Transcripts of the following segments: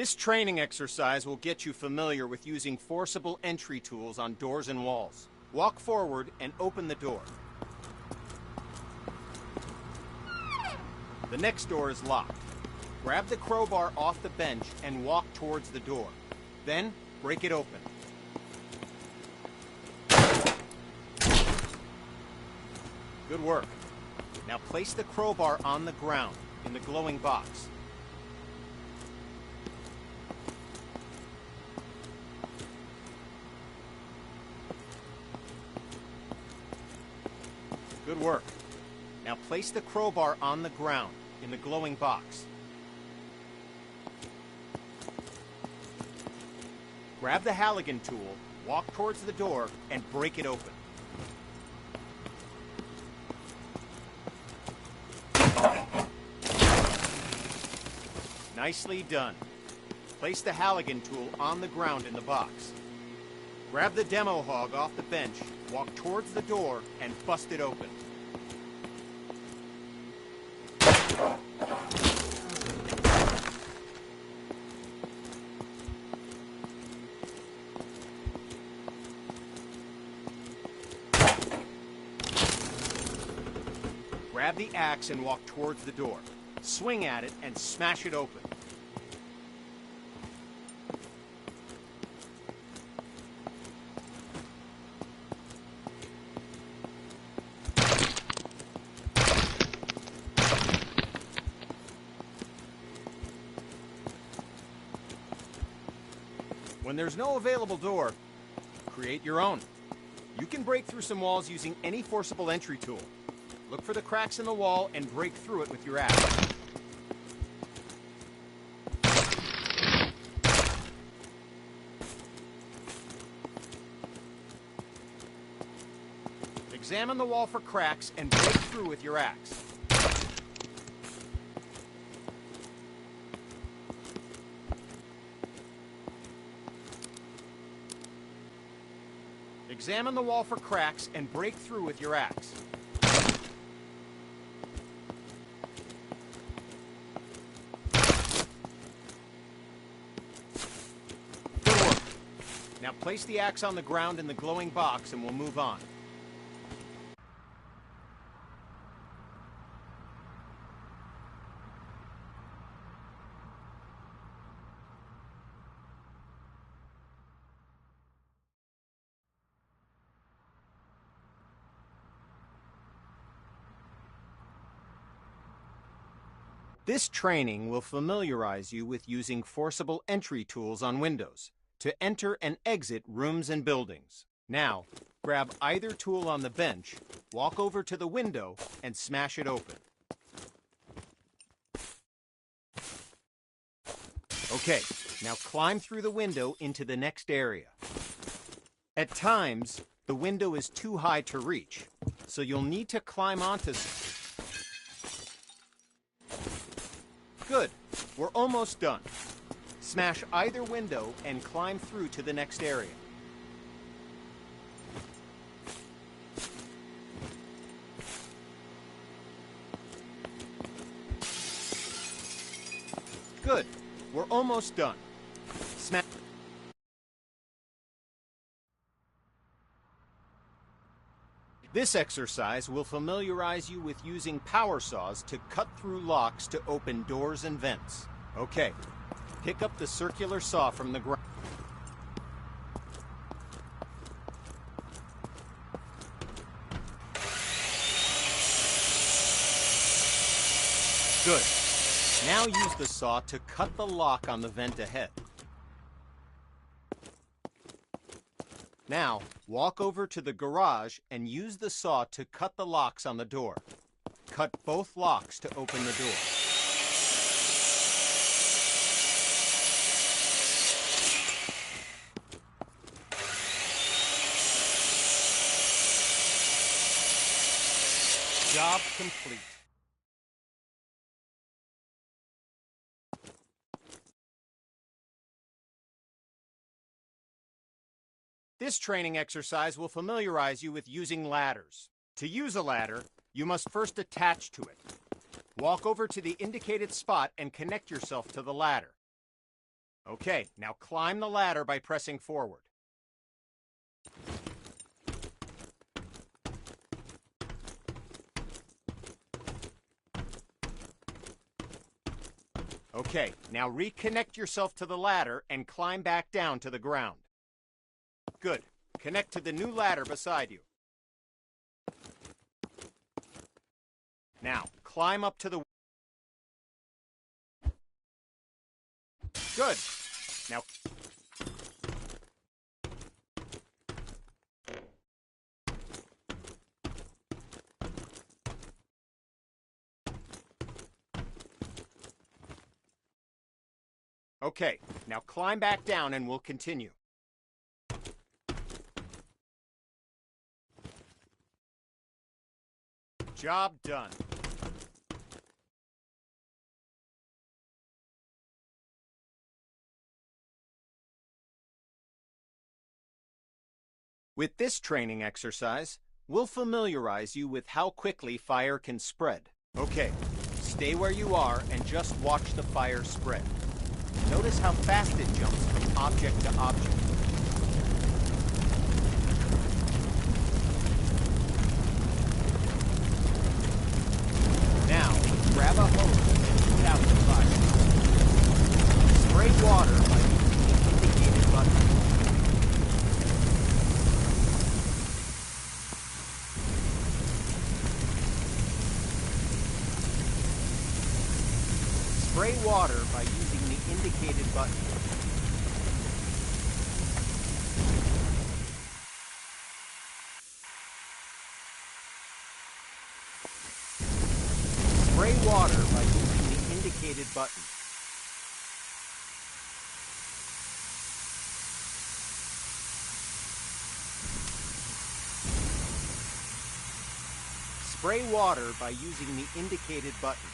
This training exercise will get you familiar with using forcible entry tools on doors and walls. Walk forward and open the door. The next door is locked. Grab the crowbar off the bench and walk towards the door. Then, break it open. Good work. Now place the crowbar on the ground in the glowing box. Good work. Now place the crowbar on the ground in the glowing box. Grab the Halligan tool, walk towards the door, and break it open. Nicely done. Place the Halligan tool on the ground in the box. Grab the demo hog off the bench, walk towards the door, and bust it open. Grab the axe and walk towards the door. Swing at it and smash it open. When there's no available door, create your own. You can break through some walls using any forcible entry tool. Look for the cracks in the wall and break through it with your axe. Examine the wall for cracks and break through with your axe. Examine the wall for cracks and break through with your axe. Good work. Now place the axe on the ground in the glowing box and we'll move on. This training will familiarize you with using forcible entry tools on windows to enter and exit rooms and buildings. Now, grab either tool on the bench, walk over to the window, and smash it open. Okay, now climb through the window into the next area. At times, the window is too high to reach, so you'll need to climb onto. Good. We're almost done. Smash either window and climb through to the next area. Good. We're almost done. Smash. This exercise will familiarize you with using power saws to cut through locks to open doors and vents. Okay, pick up the circular saw from the ground. Good. Now use the saw to cut the lock on the vent ahead. Now, walk over to the garage and use the saw to cut the locks on the door. Cut both locks to open the door. Job complete. This training exercise will familiarize you with using ladders. To use a ladder, you must first attach to it. Walk over to the indicated spot and connect yourself to the ladder. Okay, now climb the ladder by pressing forward. Okay, now reconnect yourself to the ladder and climb back down to the ground. Good. Connect to the new ladder beside you. Now, climb up to the... Good. Now... Okay, now climb back down and we'll continue. Job done. With this training exercise, we'll familiarize you with how quickly fire can spread. Okay, stay where you are and just watch the fire spread. Notice how fast it jumps from object to object. Now, grab a hose and put out the fire. Spray water by using the indicated button. Spray water by using the indicated button. Spray water by using the indicated button. Spray water by using the indicated button.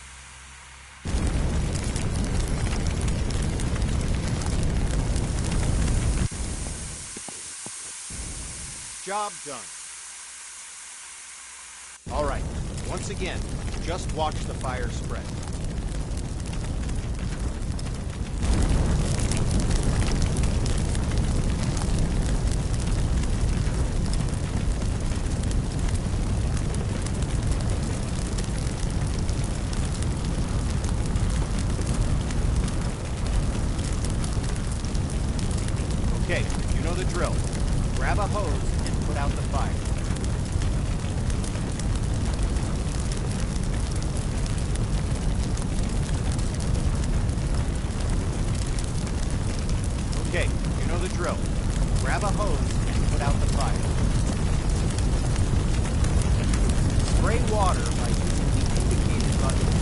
Job done. All right, once again, just watch the fire spread. Okay, you know the drill. Grab a hose and put out the fire. Okay, you know the drill. Grab a hose and put out the fire. Spray water by using the indicated button.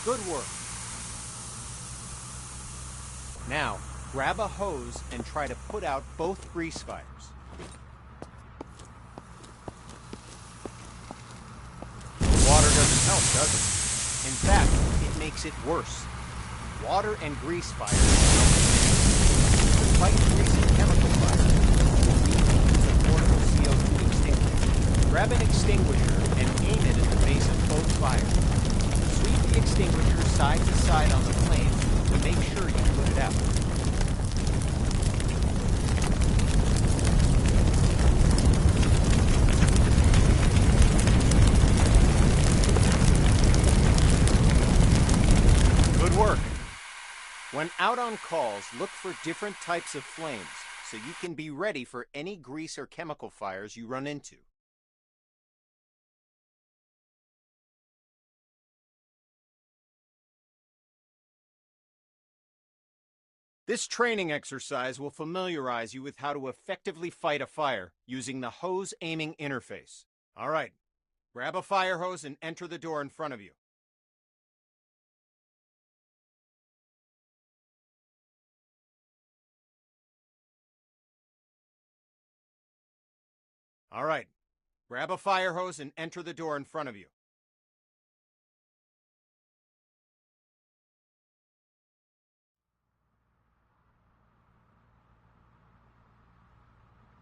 Good work. Now, grab a hose and try to put out both grease fires. Water doesn't help, does it? In fact, it makes it worse. Water and grease fires. To fight grease and chemical fires, we use a portable CO2 extinguisher. Grab an extinguisher and aim it at the base of both fires. Sweep the extinguisher side to side on the flame to make sure you put it out. Good work. When out on calls, look for different types of flames so you can be ready for any grease or chemical fires you run into. This training exercise will familiarize you with how to effectively fight a fire using the hose aiming interface. All right, grab a fire hose and enter the door in front of you. All right, grab a fire hose and enter the door in front of you.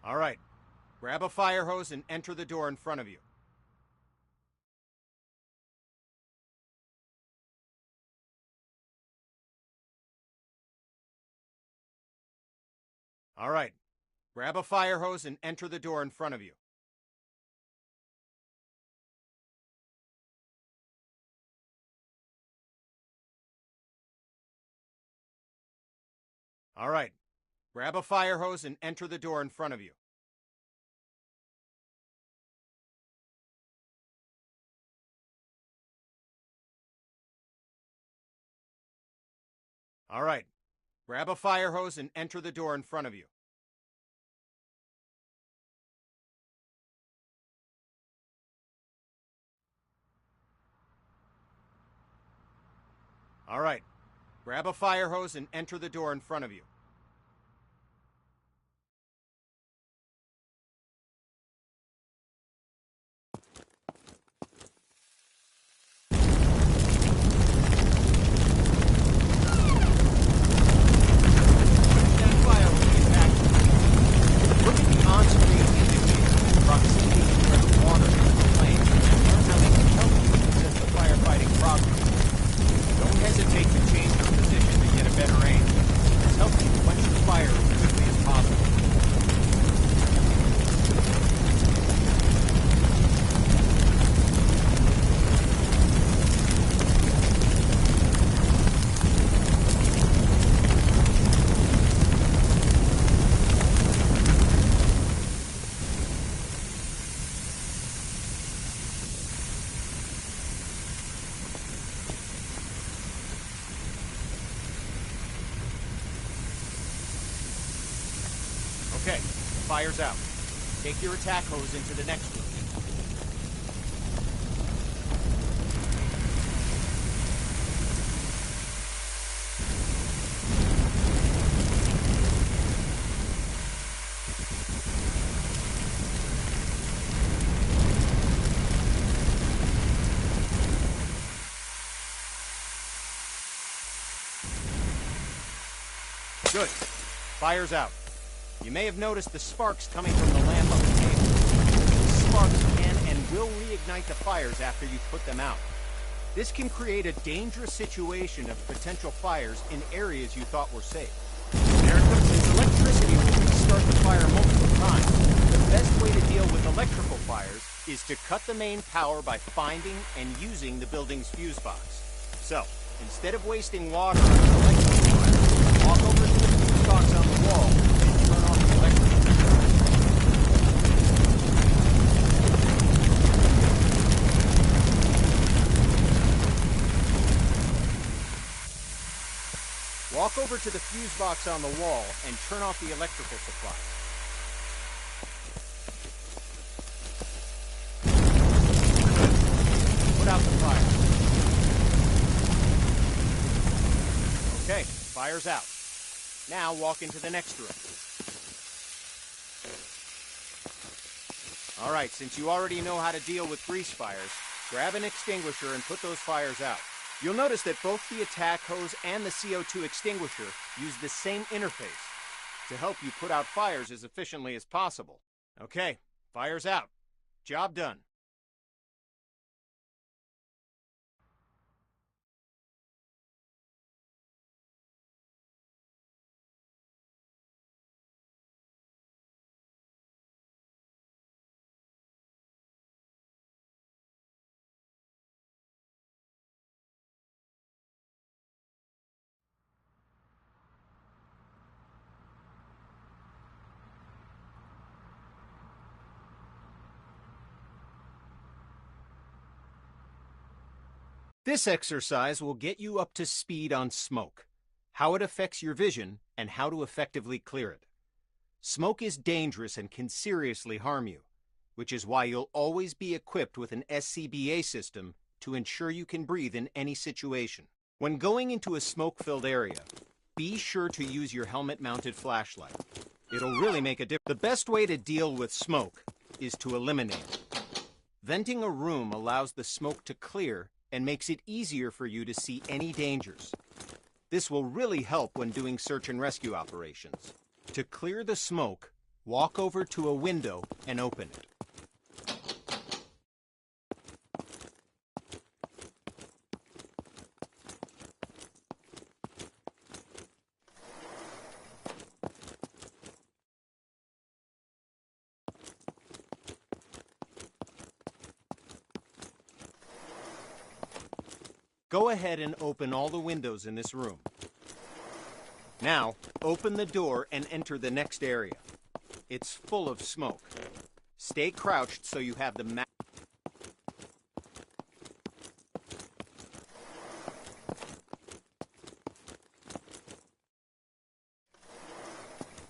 All right, grab a fire hose and enter the door in front of you. All right, grab a fire hose and enter the door in front of you. All right, grab a fire hose and enter the door in front of you. All right, grab a fire hose and enter the door in front of you. All right, grab a fire hose and enter the door in front of you. Look at the on-screen indicator, proximity to where the water is in the flame, and learn how they can help you assess the firefighting progress. Don't hesitate to change your position to get a better aim. This helps you quench the fire as quickly as possible. Okay, fire's out. Take your attack hose into the next room. Good. Fire's out. You may have noticed the sparks coming from the lamp on the table. These sparks can and will reignite the fires after you put them out. This can create a dangerous situation of potential fires in areas you thought were safe. Since electricity will restart the fire multiple times, the best way to deal with electrical fires is to cut the main power by finding and using the building's fuse box. So, instead of wasting water on an electrical fire, walk over to the fuse box on the wall and turn off the electrical. Walk over to the fuse box on the wall and turn off the electrical supply. Put out the fire. Okay, fire's out. Now walk into the next room. All right, since you already know how to deal with grease fires, grab an extinguisher and put those fires out. You'll notice that both the attack hose and the CO2 extinguisher use the same interface to help you put out fires as efficiently as possible. Okay, fire's out. Job done. This exercise will get you up to speed on smoke. how it affects your vision, and how to effectively clear it. Smoke is dangerous and can seriously harm you, which is why you'll always be equipped with an SCBA system to ensure you can breathe in any situation. When going into a smoke-filled area, be sure to use your helmet-mounted flashlight. It'll really make a difference. The best way to deal with smoke is to eliminate it. Venting a room allows the smoke to clear and makes it easier for you to see any dangers. This will really help when doing search and rescue operations. To clear the smoke, walk over to a window and open it. Go ahead and open all the windows in this room. Now, open the door and enter the next area. It's full of smoke. Stay crouched so you have the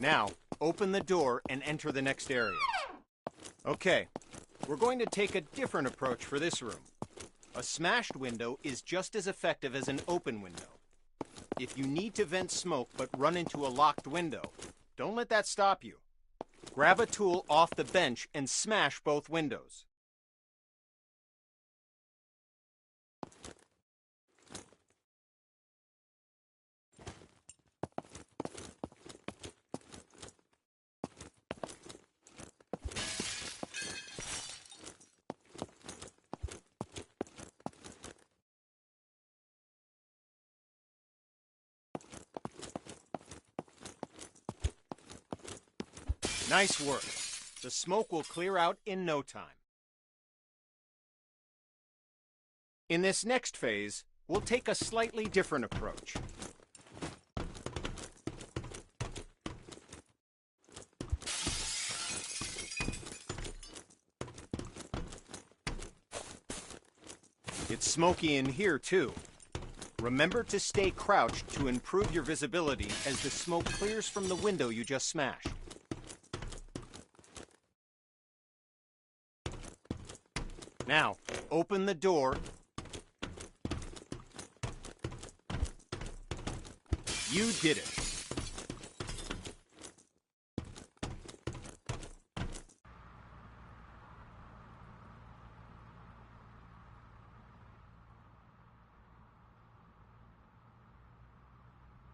Now, open the door and enter the next area. Okay, we're going to take a different approach for this room. A smashed window is just as effective as an open window. If you need to vent smoke but run into a locked window, don't let that stop you. Grab a tool off the bench and smash both windows. Nice work. The smoke will clear out in no time. In this next phase, we'll take a slightly different approach. It's smoky in here, too. Remember to stay crouched to improve your visibility as the smoke clears from the window you just smashed. Now, open the door. You did it.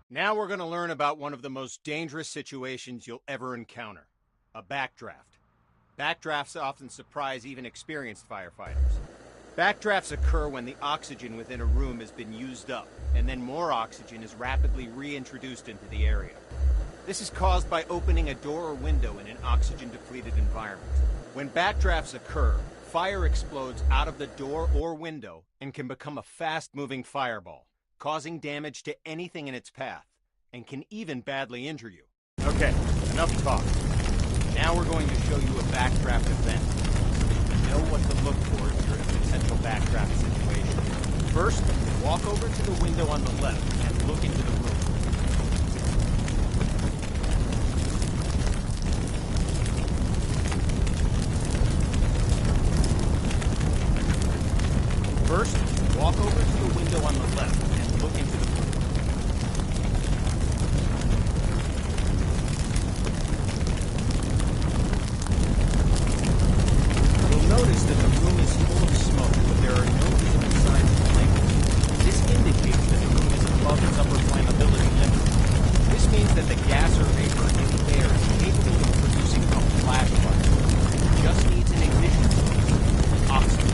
Now we're going to learn about one of the most dangerous situations you'll ever encounter, a backdraft. Backdrafts often surprise even experienced firefighters. Backdrafts occur when the oxygen within a room has been used up, and then more oxygen is rapidly reintroduced into the area. This is caused by opening a door or window in an oxygen-depleted environment. When backdrafts occur, fire explodes out of the door or window and can become a fast-moving fireball, causing damage to anything in its path, and can even badly injure you. Okay, enough talk. Now we're going to show you a backdraft event. Know what to look for if you're in a potential backdraft situation. First, walk over to the window on the left and look into the room. First, walk over to the window on the left and look into the room. Notice that the room is full of smoke, but there are no visible signs of flammage. This indicates that the room is above its upper flammability limit. This means that the gas or vapor in the air is capable of producing a flash fire. It just needs an ignition source, oxygen.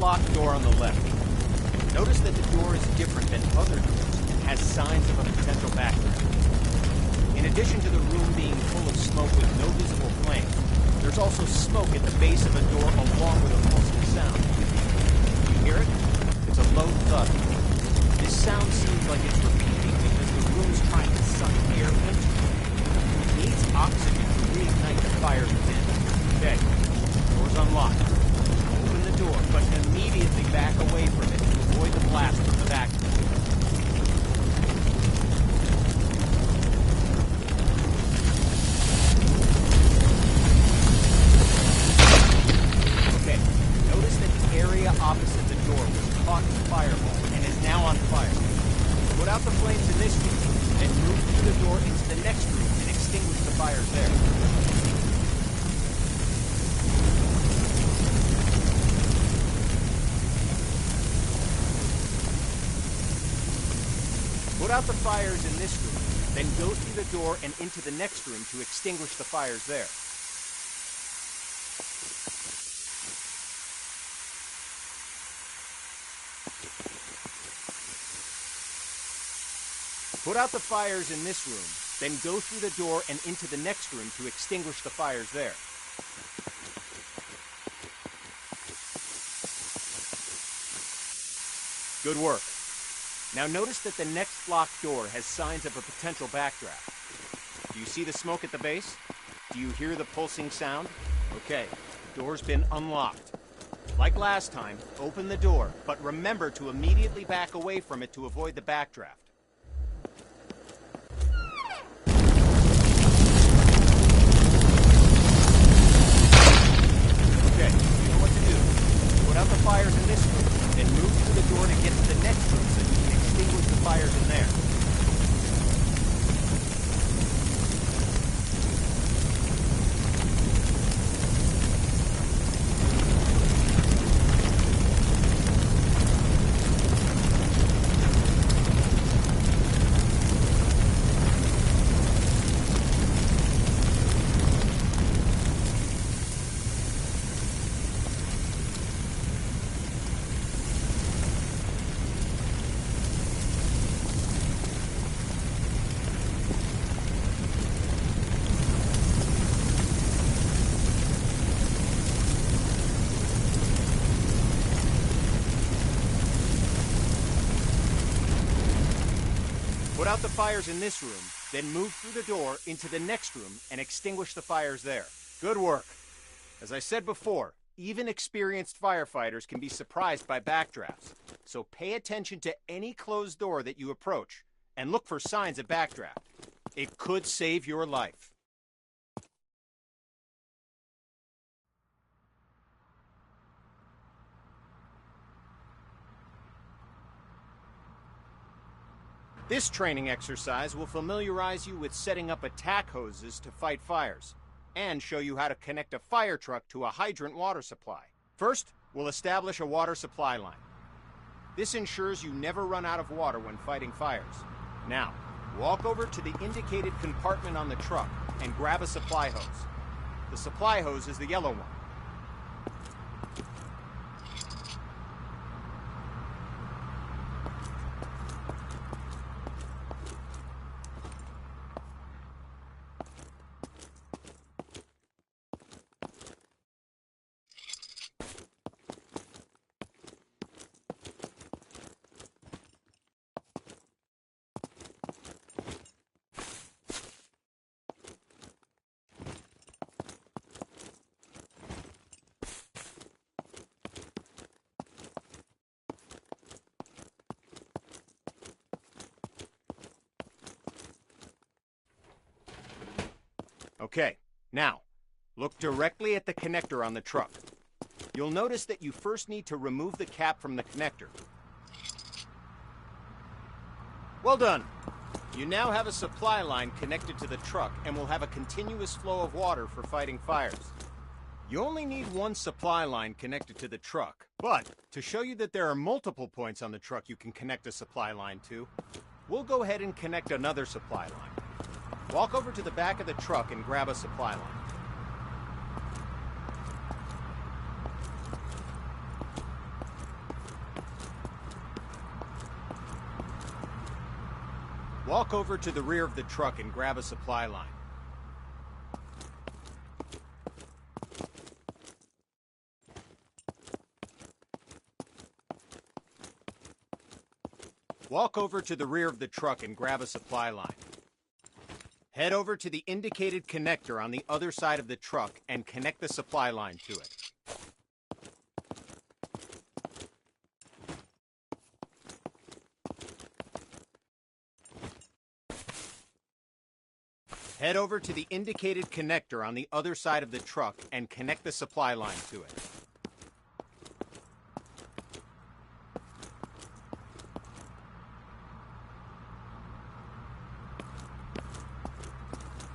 Locked door on the left. Notice that the door is different than other doors and has signs of a potential backdraft. In addition to the room being full of smoke with no visible flame, there's also smoke at the base of the door along with a pulsing sound. You hear it? It's a low thud. This sound seems like it's repeating because the room's trying to suck air into it. It needs oxygen to reignite the fire within. Okay, door's unlocked. Open the door, but immediately back away from it to avoid the blast from the vacuum. Okay, notice that the area opposite the door was caught in fireball and is now on fire. Put out the flames in this room, and move through the door into the next room and extinguish the fires there. Put out the fires in this room, then go through the door and into the next room to extinguish the fires there. Put out the fires in this room, then go through the door and into the next room to extinguish the fires there. Good work. Now notice that the next locked door has signs of a potential backdraft. Do you see the smoke at the base? Do you hear the pulsing sound? Okay, the door's been unlocked. Like last time, open the door, but remember to immediately back away from it to avoid the backdraft. Okay, you know what to do. Put out the fires in this room, then move through the door to get to the next room so you can extinguish the fires in there. Put out the fires in this room, then move through the door into the next room and extinguish the fires there. Good work. As I said before, even experienced firefighters can be surprised by backdrafts, so pay attention to any closed door that you approach and look for signs of backdraft. It could save your life. This training exercise will familiarize you with setting up attack hoses to fight fires, and show you how to connect a fire truck to a hydrant water supply. First, we'll establish a water supply line. This ensures you never run out of water when fighting fires. Now, walk over to the indicated compartment on the truck and grab a supply hose. The supply hose is the yellow one. Okay, now, look directly at the connector on the truck. You'll notice that you first need to remove the cap from the connector. Well done! You now have a supply line connected to the truck and will have a continuous flow of water for fighting fires. You only need one supply line connected to the truck, but to show you that there are multiple points on the truck you can connect a supply line to, we'll go ahead and connect another supply line. Walk over to the back of the truck and grab a supply line. Walk over to the rear of the truck and grab a supply line. Walk over to the rear of the truck and grab a supply line. Head over to the indicated connector on the other side of the truck and connect the supply line to it. Head over to the indicated connector on the other side of the truck and connect the supply line to it.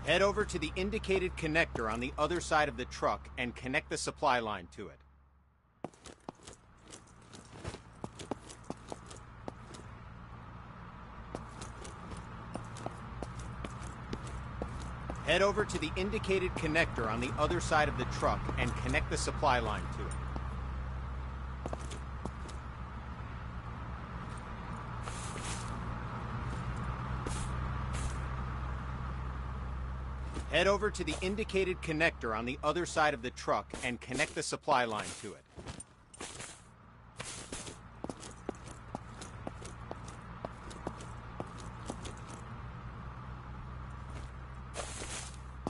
Head over to the indicated connector on the other side of the truck and connect the supply line to it. Head over to the indicated connector on the other side of the truck and connect the supply line to it. Head over to the indicated connector on the other side of the truck and connect the supply line to it.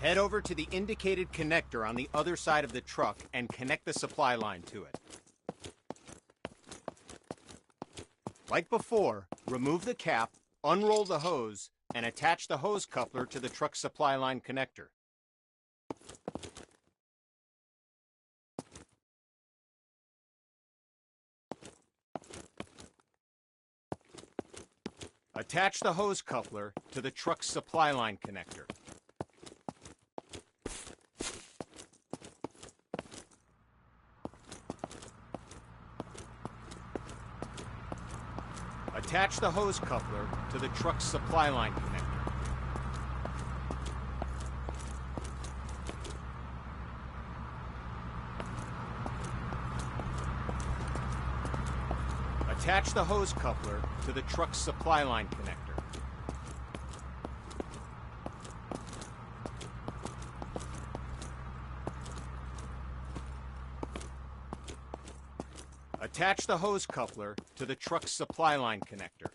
Head over to the indicated connector on the other side of the truck and connect the supply line to it. Like before, remove the cap, unroll the hose, and attach the hose coupler to the truck supply line connector. Attach the hose coupler to the truck's supply line connector. Attach the hose coupler to the truck's supply line connector. Attach the hose coupler to the truck's supply line connector. Attach the hose coupler to the truck's supply line connector.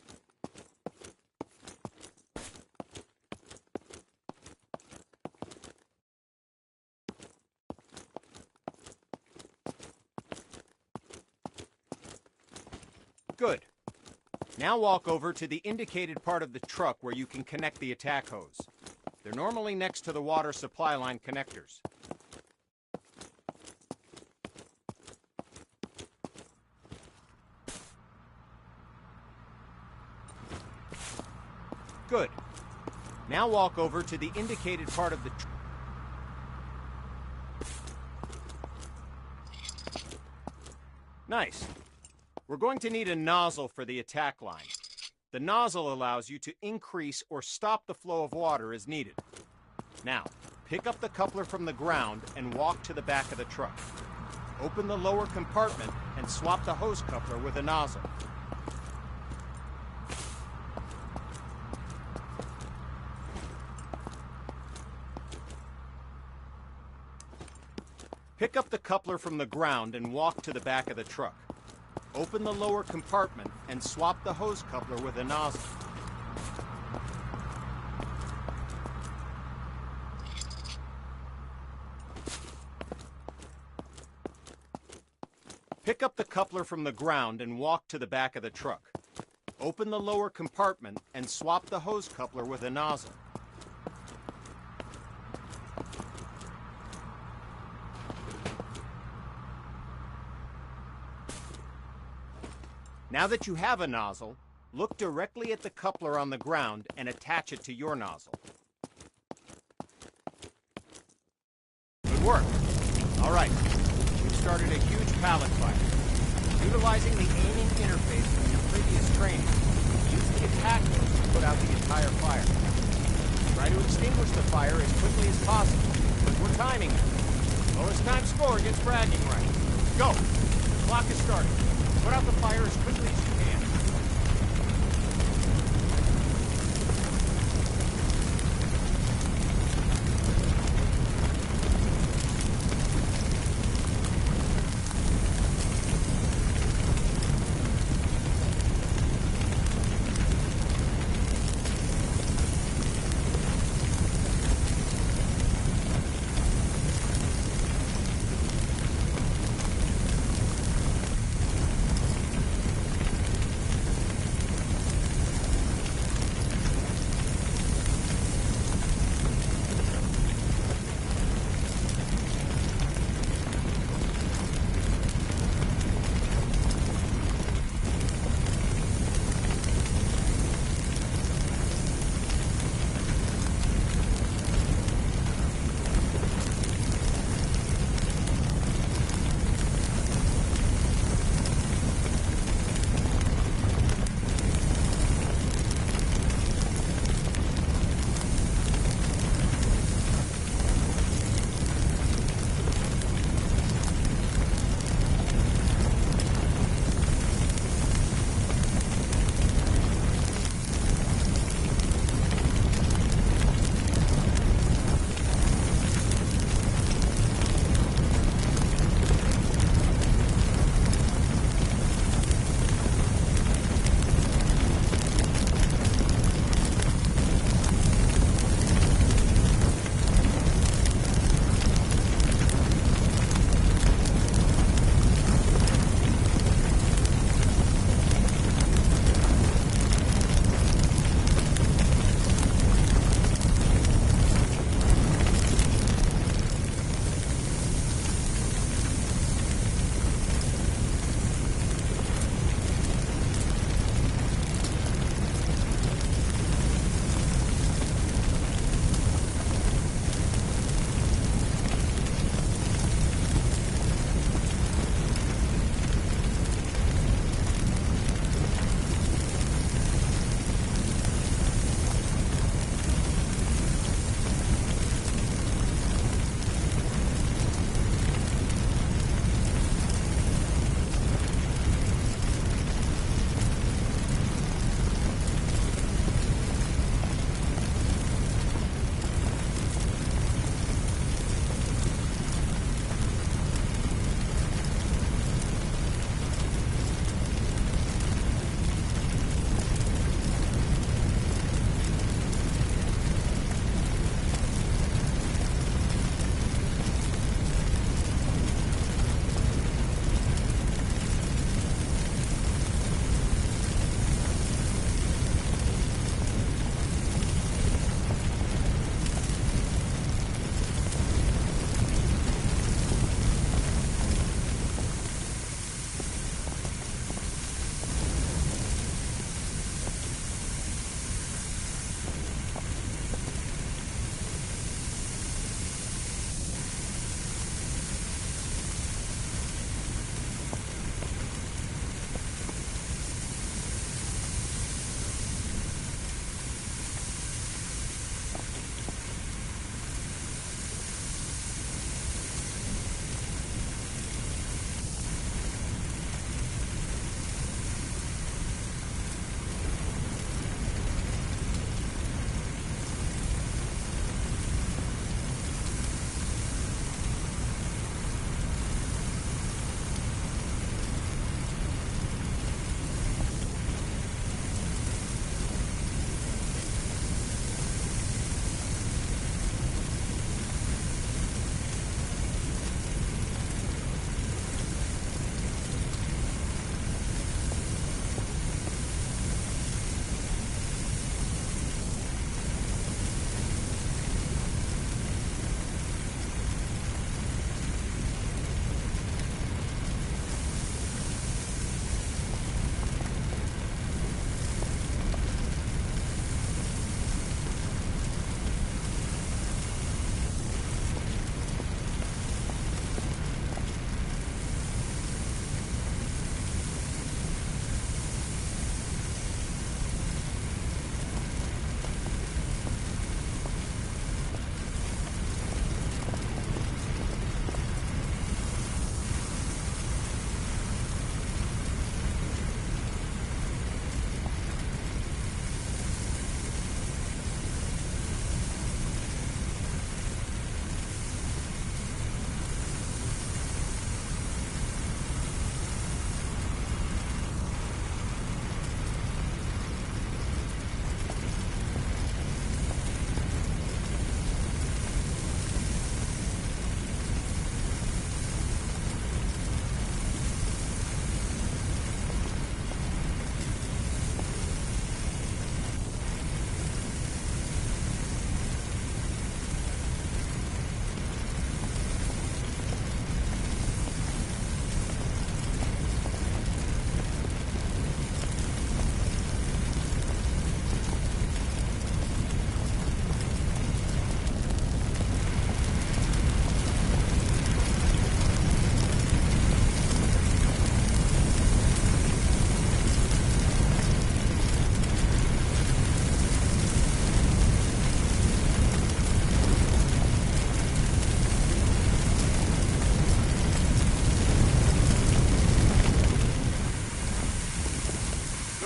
Good. Now walk over to the indicated part of the truck where you can connect the attack hose. They're normally next to the water supply line connectors. Good. Now walk over to the indicated part of the truck. Nice. We're going to need a nozzle for the attack line. The nozzle allows you to increase or stop the flow of water as needed. Now, pick up the coupler from the ground and walk to the back of the truck. Open the lower compartment and swap the hose coupler with a nozzle. Pick up the coupler from the ground and walk to the back of the truck. Open the lower compartment and swap the hose coupler with a nozzle. Pick up the coupler from the ground and walk to the back of the truck. Open the lower compartment and swap the hose coupler with a nozzle. Now that you have a nozzle, look directly at the coupler on the ground and attach it to your nozzle. Good work. All right, we've started a huge pallet fire. Utilizing the aiming interface from your previous training, use the attack hose to put out the entire fire. Try to extinguish the fire as quickly as possible, but we're timing it. Lowest time score gets bragging rights. Go! The clock is starting. Put out the fire as quickly as you can.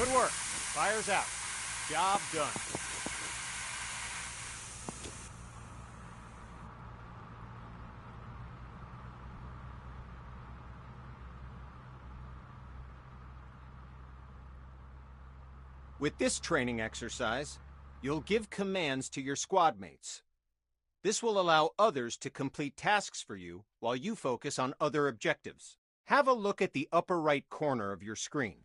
Good work. Fire's out. Job done. With this training exercise, you'll give commands to your squad mates. This will allow others to complete tasks for you while you focus on other objectives. Have a look at the upper right corner of your screen.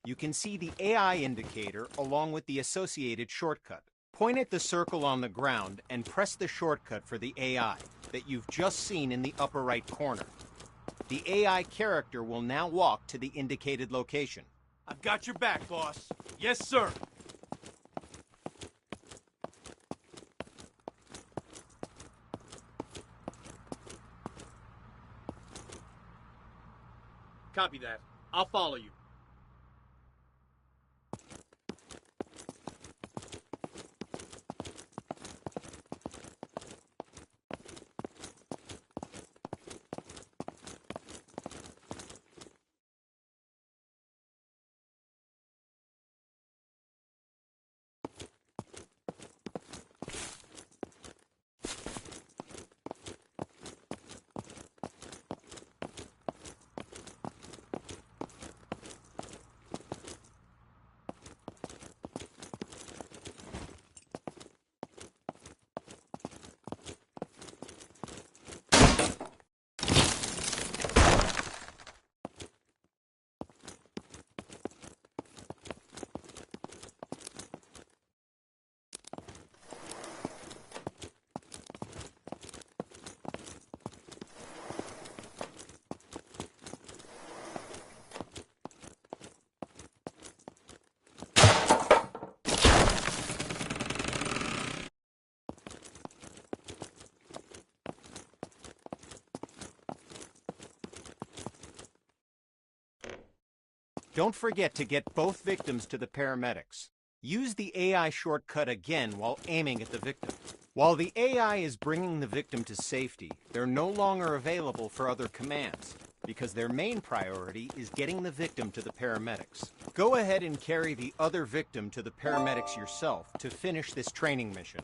You can see the AI indicator along with the associated shortcut. Point at the circle on the ground and press the shortcut for the AI that you've just seen in the upper right corner. The AI character will now walk to the indicated location. I've got your back, boss. Yes, sir. Copy that. I'll follow you. Don't forget to get both victims to the paramedics. Use the AI shortcut again while aiming at the victim. While the AI is bringing the victim to safety, they're no longer available for other commands, because their main priority is getting the victim to the paramedics. Go ahead and carry the other victim to the paramedics yourself to finish this training mission.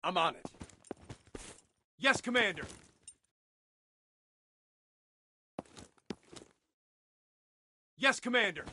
I'm on it. Yes, Commander. Yes, Commander.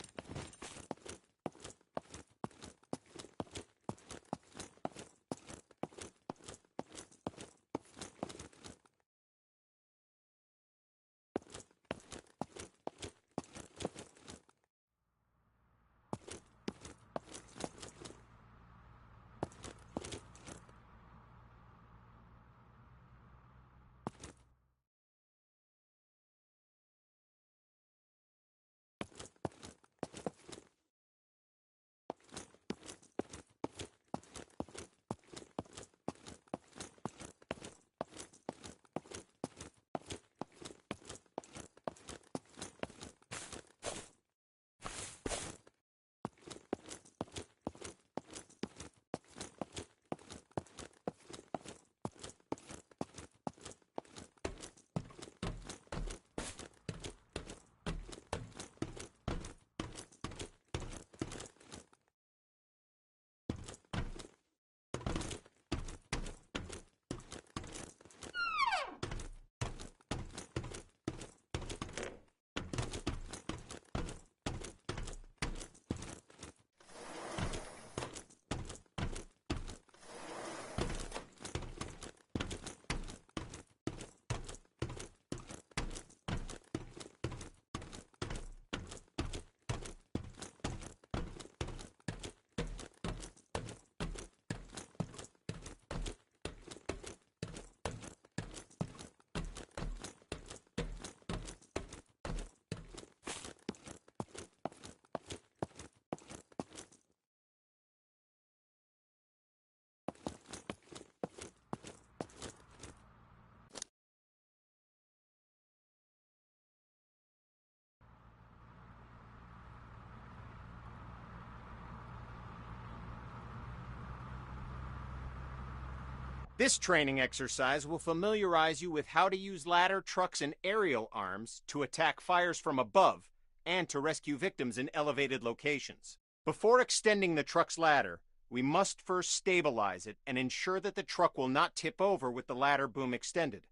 This training exercise will familiarize you with how to use ladder trucks and aerial arms to attack fires from above and to rescue victims in elevated locations. Before extending the truck's ladder, we must first stabilize it and ensure that the truck will not tip over with the ladder boom extended.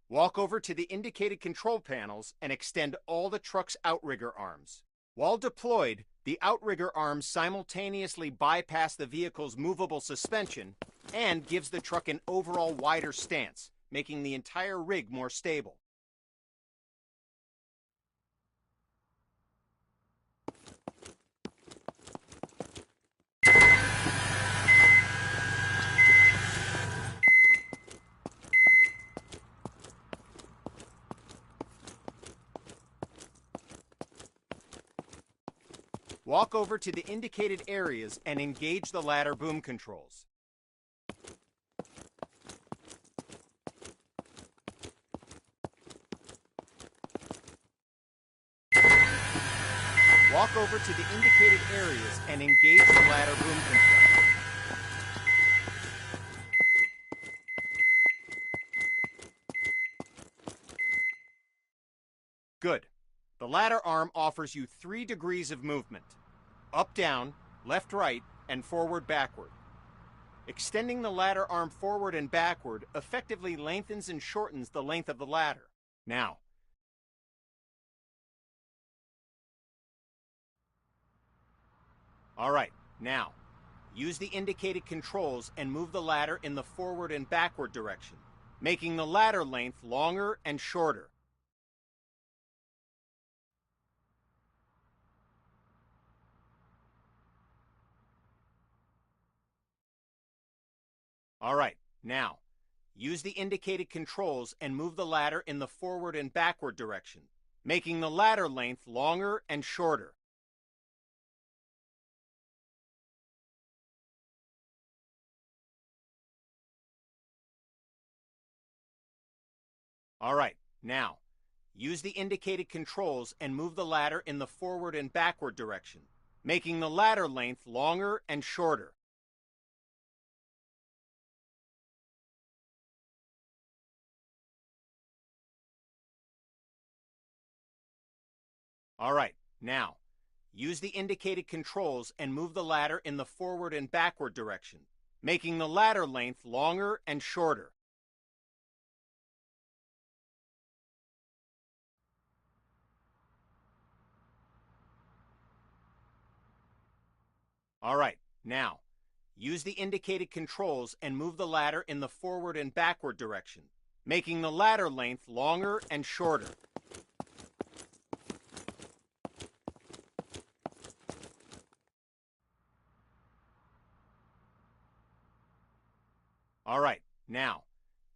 Walk over to the indicated control panels and extend all the truck's outrigger arms. While deployed, the outrigger arms simultaneously bypass the vehicle's movable suspension and gives the truck an overall wider stance, making the entire rig more stable. Walk over to the indicated areas and engage the ladder boom controls. Walk over to the indicated areas and engage the ladder boom control. Good. The ladder arm offers you 3 degrees of movement: up, down, left, right, and forward, backward. Extending the ladder arm forward and backward effectively lengthens and shortens the length of the ladder. Now, use the indicated controls and move the ladder in the forward and backward direction, making the ladder length longer and shorter. Now, use the indicated controls and move the ladder in the forward and backward direction, making the ladder length longer and shorter. Now, use the indicated controls and move the ladder in the forward and backward direction, making the ladder length longer and shorter. Now, use the indicated controls and move the ladder in the forward and backward direction, making the ladder length longer and shorter. Now, use the indicated controls and move the ladder in the forward and backward direction, making the ladder length longer and shorter. Now,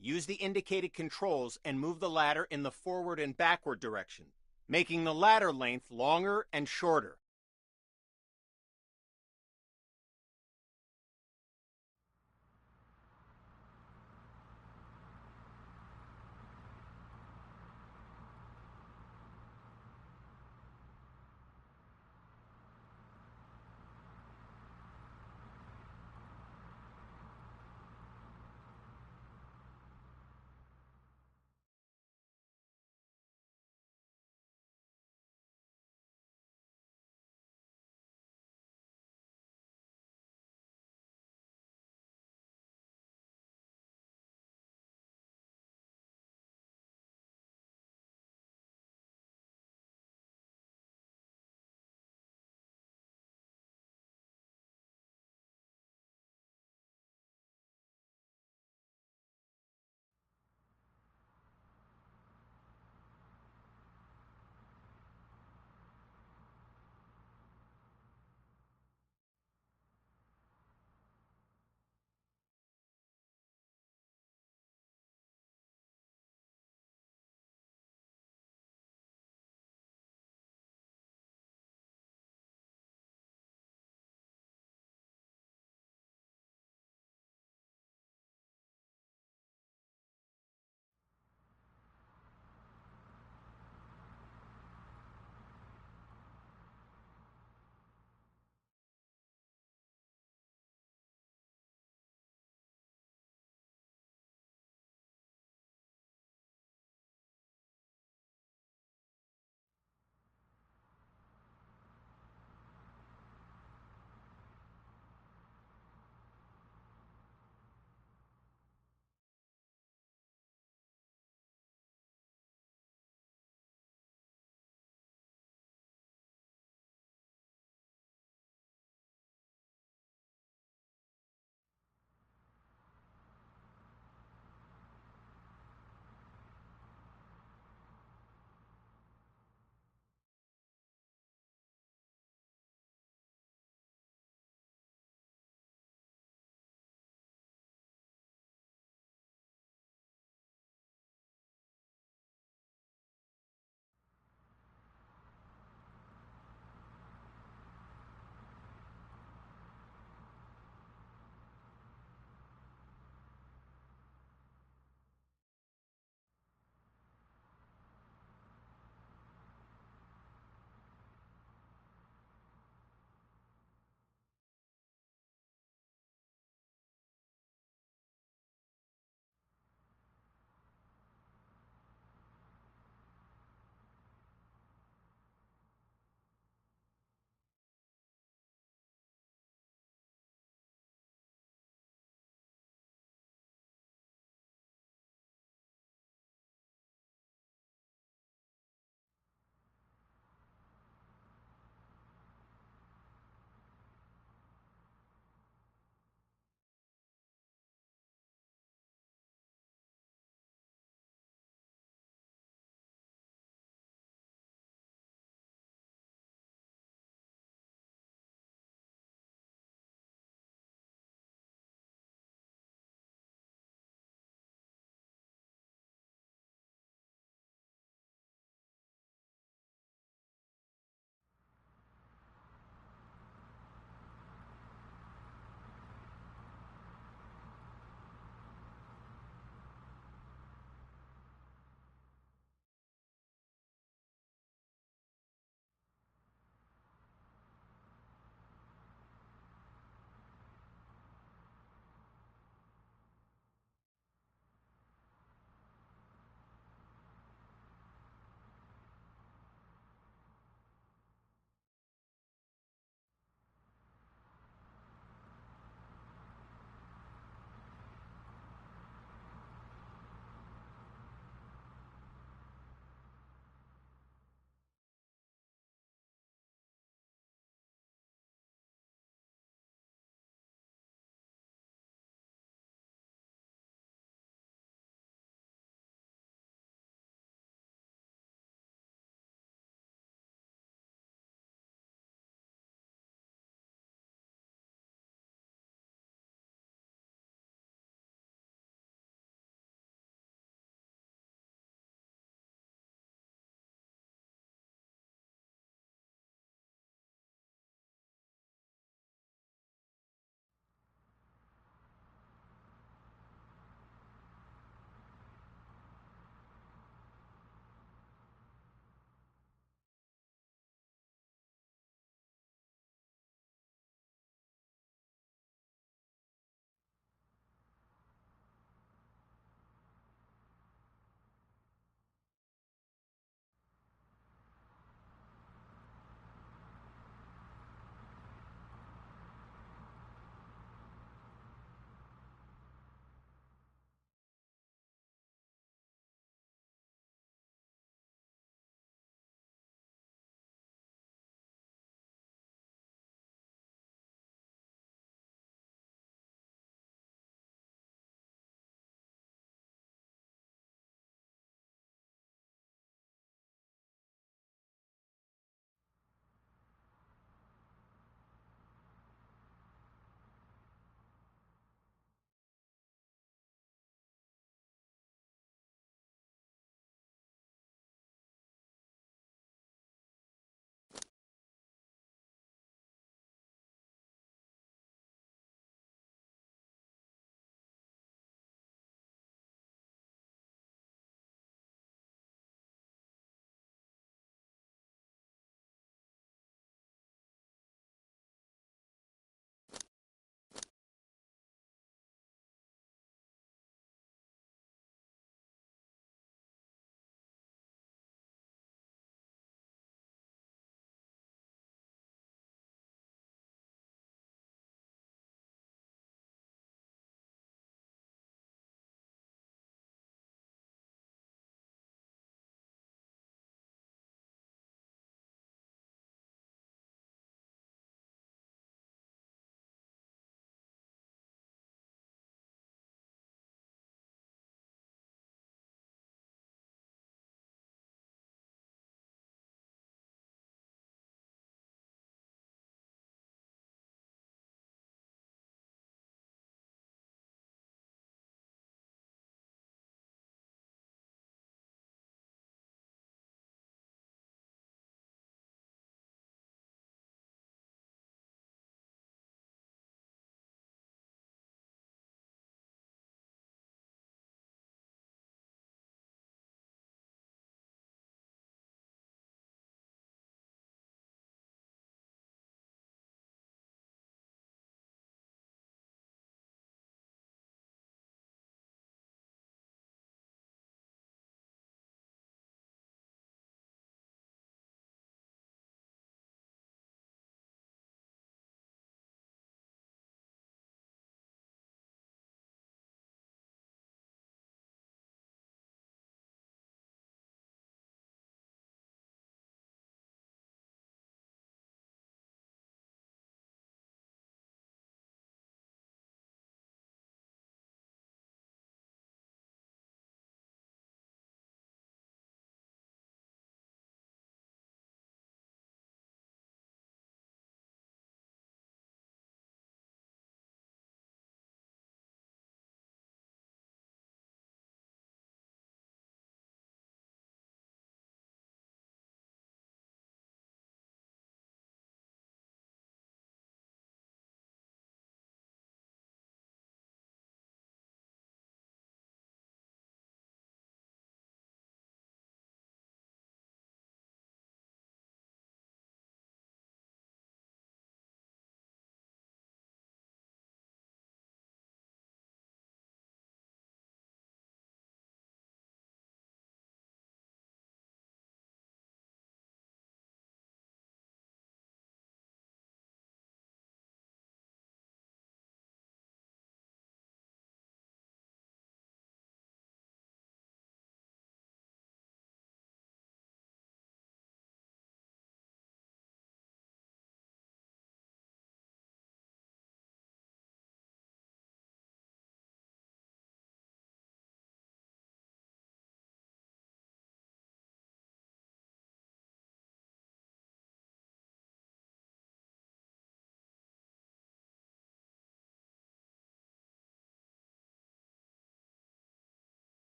use the indicated controls and move the ladder in the forward and backward direction, making the ladder length longer and shorter.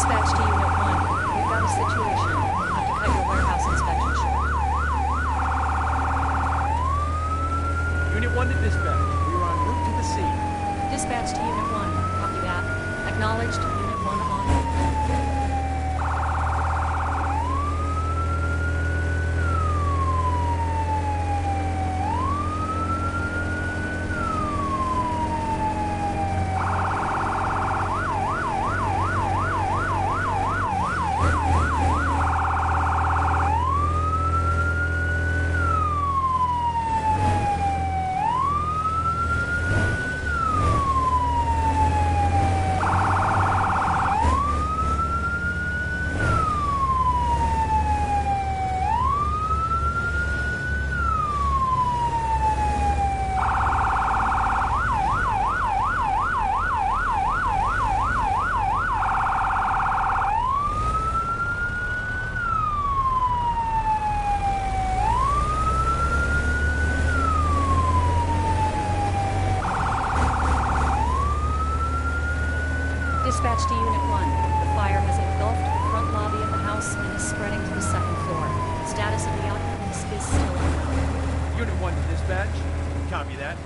Dispatch to Unit 1. We've got a situation. We'll have to cut your warehouse inspection short. Unit 1 to dispatch. We are en route to the scene. Dispatch to Unit 1. Copy that. Acknowledged. Unit 1 on route. Dispatch to Unit 1. The fire has engulfed the front lobby of the house and is spreading to the second floor. Status of the occupants is still unknown. Unit 1 to dispatch. Copy that.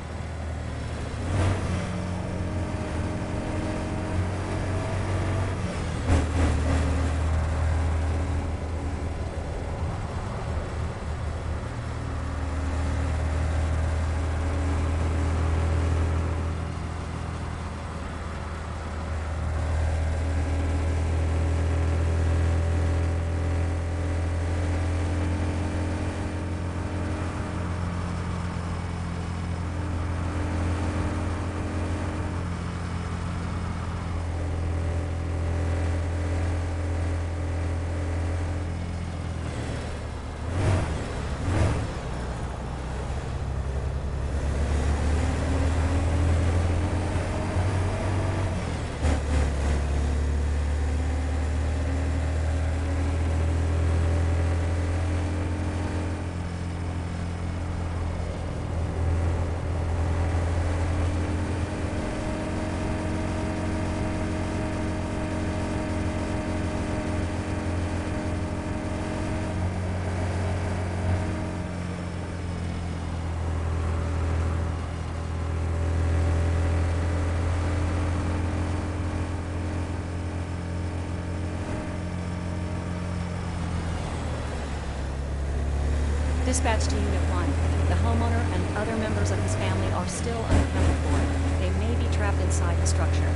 Dispatch to Unit 1. The homeowner and other members of his family are still unaccounted for. They may be trapped inside the structure.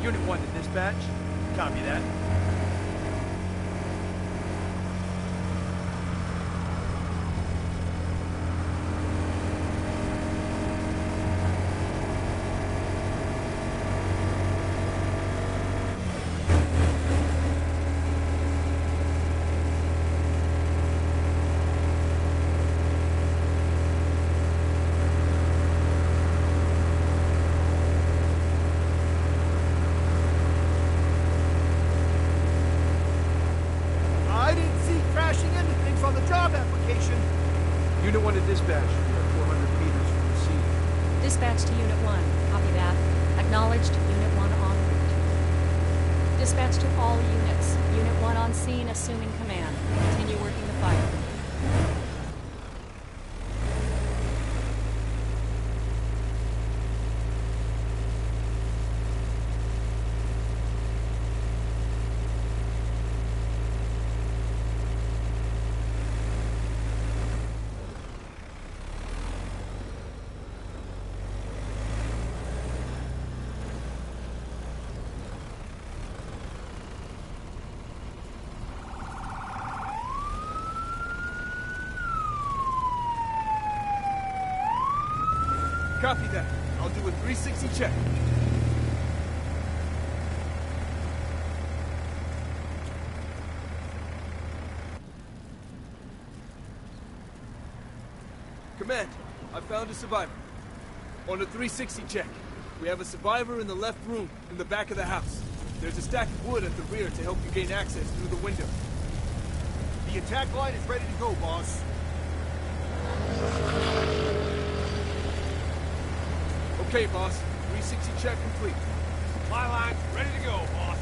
Unit 1 to dispatch. Copy that. Unit 1 to dispatch. We are 400 meters from the scene. Dispatch to Unit 1. Copy that. Acknowledged. Unit 1 en route. Dispatch to all units. Unit 1 on scene, assuming command. Continue working the fire. Copy that. I'll do a 360 check. Command, I found a survivor. On a 360 check, we have a survivor in the left room in the back of the house. There's a stack of wood at the rear to help you gain access through the window. The attack line is ready to go, boss. Okay, boss. 360 check complete. My line's ready to go, boss.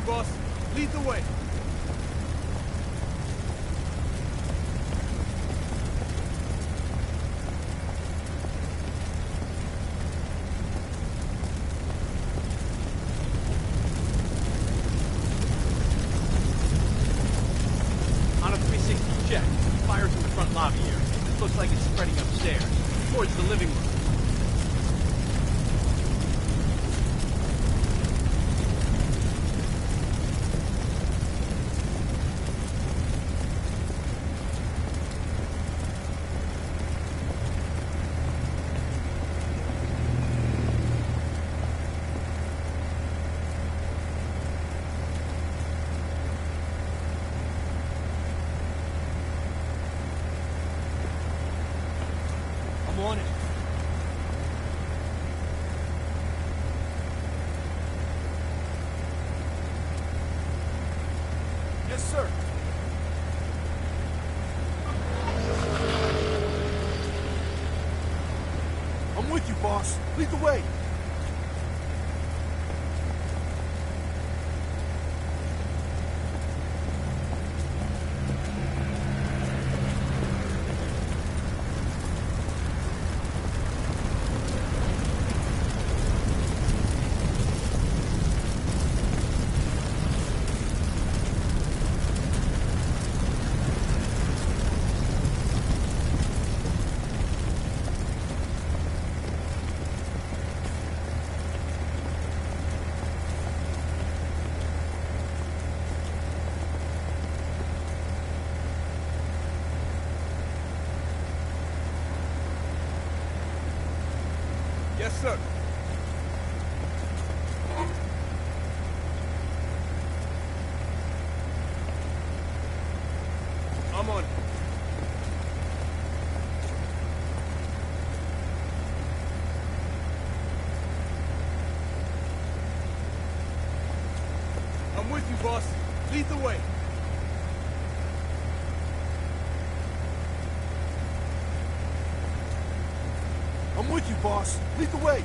boss. Lead the way. On a 360 check, fire's in the front lobby area. Looks like it's spreading upstairs, towards the living room. I'm on it. Yes, sir. I'm with you, boss. Lead the way. Yes, sir. I'm on it. I'm with you, boss. Lead the way. I'm with you, boss. Lead the way.